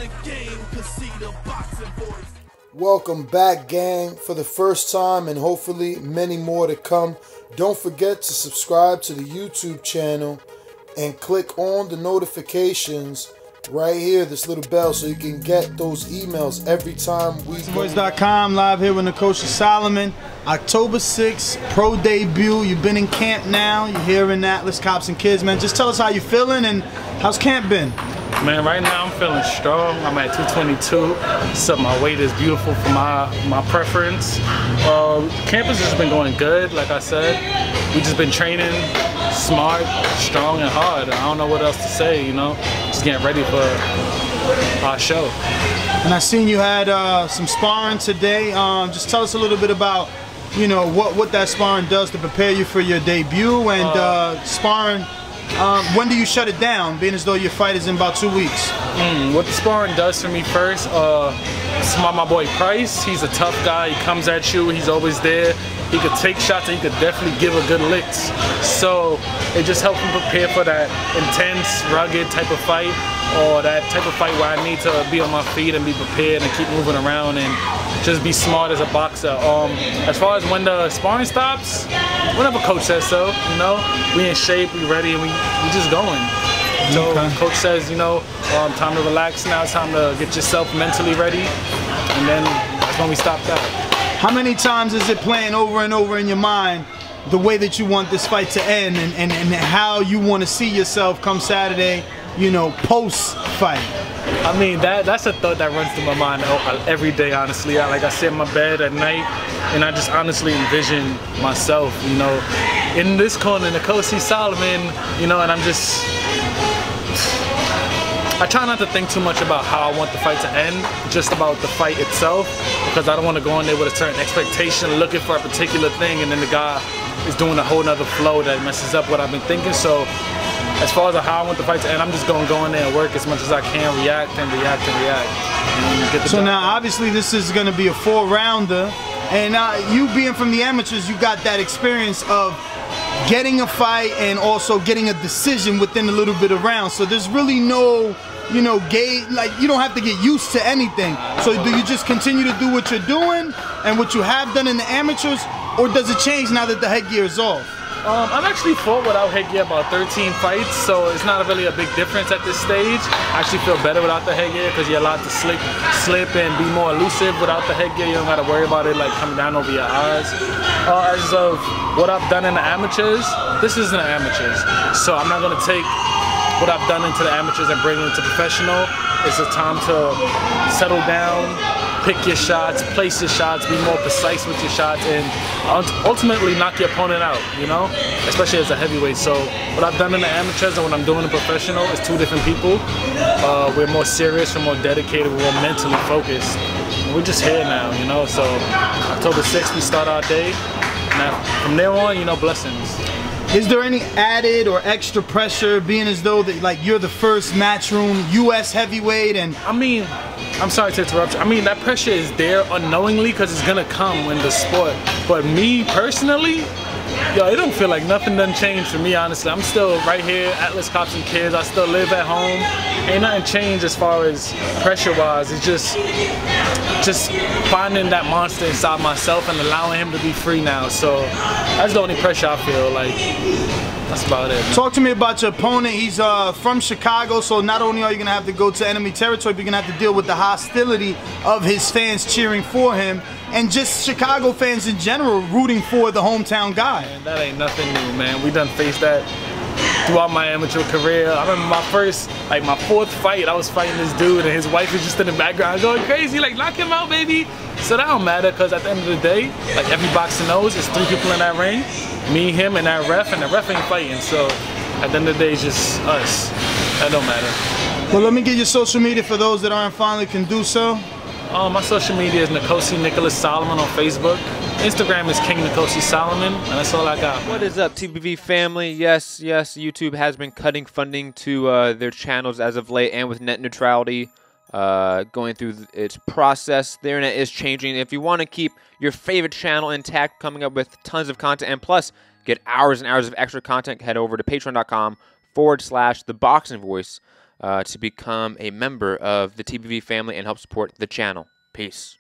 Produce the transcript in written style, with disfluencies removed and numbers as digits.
the game, cause see the boxing voice. Welcome back, gang, for the first time and hopefully many more to come. Don't forget to subscribe to the YouTube channel and click on the notifications right here, this little bell, so you can get those emails every time we ThaBoxingvoice.com, live here with Nkosi Solomon. October 6th, pro debut. You've been in camp now. You're here in Atlas, Cops and Kids, man. Just tell us how you're feeling and how's camp been? Man, right now I'm feeling strong. I'm at 222, so my weight is beautiful for my preference. Camp has just been going good, like I said. We just been training smart, strong, and hard. I don't know what else to say, you know. Just getting ready for our show. And I seen you had some sparring today. Just tell us a little bit about, you know, what that sparring does to prepare you for your debut and sparring. When do you shut it down, being as though your fight is in about 2 weeks? What the sparring does for me first, it's my boy Price. He's a tough guy. He comes at you. He's always there. He could take shots and he could definitely give a good licks. So it just helps me prepare for that intense, rugged type of fight, or that type of fight where I need to be on my feet and be prepared and keep moving around and just be smart as a boxer. As far as when the sparring stops, whenever coach says so, you know, we in shape, we ready, and we just going. So coach says, you know, time to relax now, time to get yourself mentally ready, and then that's when we stop that. How many times is it playing over and over in your mind the way that you want this fight to end and how you want to see yourself come Saturday, you know, post-fight? I mean, that's a thought that runs through my mind every day, honestly. Like I sit in my bed at night and I just honestly envision myself, you know, in this corner, Nkosi Solomon, you know, and I try not to think too much about how I want the fight to end, just about the fight itself, because I don't want to go in there with a certain expectation, looking for a particular thing, and then the guy is doing a whole nother flow that messes up what I've been thinking. So as far as how I want the fight to end, I'm just going to go in there and work as much as I can, react and react and react. And get the so now, obviously, this is going to be a 4-rounder, and you being from the amateurs, you got that experience of getting a fight and also getting a decision within a little bit of rounds. So there's really no, you know, like you don't have to get used to anything. So do you just continue to do what you're doing and what you have done in the amateurs, or does it change now that the headgear is off? I've actually fought without headgear about 13 fights, so it's not really a big difference at this stage. I actually feel better without the headgear because you're allowed to slip and be more elusive without the headgear. You don't got to worry about it like coming down over your eyes. As of what I've done in the amateurs, this isn't the amateurs, so I'm not going to take what I've done into the amateurs and bring it into professional. It's a time to settle down, pick your shots, place your shots, be more precise with your shots, and ultimately knock your opponent out, you know, especially as a heavyweight. So what I've done in the amateurs and what I'm doing in professional is two different people. We're more serious, we're more dedicated, we're more mentally focused. And we're just here now, you know, so October 6th we start our day. Now from there on, you know, blessings. Is there any added or extra pressure, being as though that like you're the first matchroom U.S. heavyweight? And I mean, I'm sorry to interrupt you. I mean, that pressure is there unknowingly because it's gonna come in the sport. But me personally, yo, it don't feel like nothing done changed for me, honestly. I'm still right here, Atlas Cops and Kids. I still live at home. Ain't nothing changed as far as pressure-wise. It's just finding that monster inside myself and allowing him to be free now. So that's the only pressure I feel like. That's about it, man. Talk to me about your opponent. He's from Chicago, so not only are you going to have to go to enemy territory, but you're going to have to deal with the hostility of his fans cheering for him, and just Chicago fans in general rooting for the hometown guy. Man, that ain't nothing new, man. We done faced that throughout my amateur career. I remember my first, like my 4th fight, I was fighting this dude and his wife was just in the background going crazy, like, knock him out, baby. So that don't matter, because at the end of the day, like every boxer knows, it's 3 people in that ring, me, him, and that ref, and the ref ain't fighting. So at the end of the day, it's just us. That don't matter. Well, let me get your social media for those that aren't finally can do so. My social media is Nkosi Nicholas Solomon on Facebook. Instagram is King Nkosi Solomon, and that's all I got. What is up, TBV family? Yes, YouTube has been cutting funding to their channels as of late, and with net neutrality going through its process, the internet is changing. If you want to keep your favorite channel intact, coming up with tons of content, and plus get hours and hours of extra content, head over to patreon.com/ThaBoxingvoice. to become a member of the TBV family and help support the channel. Peace.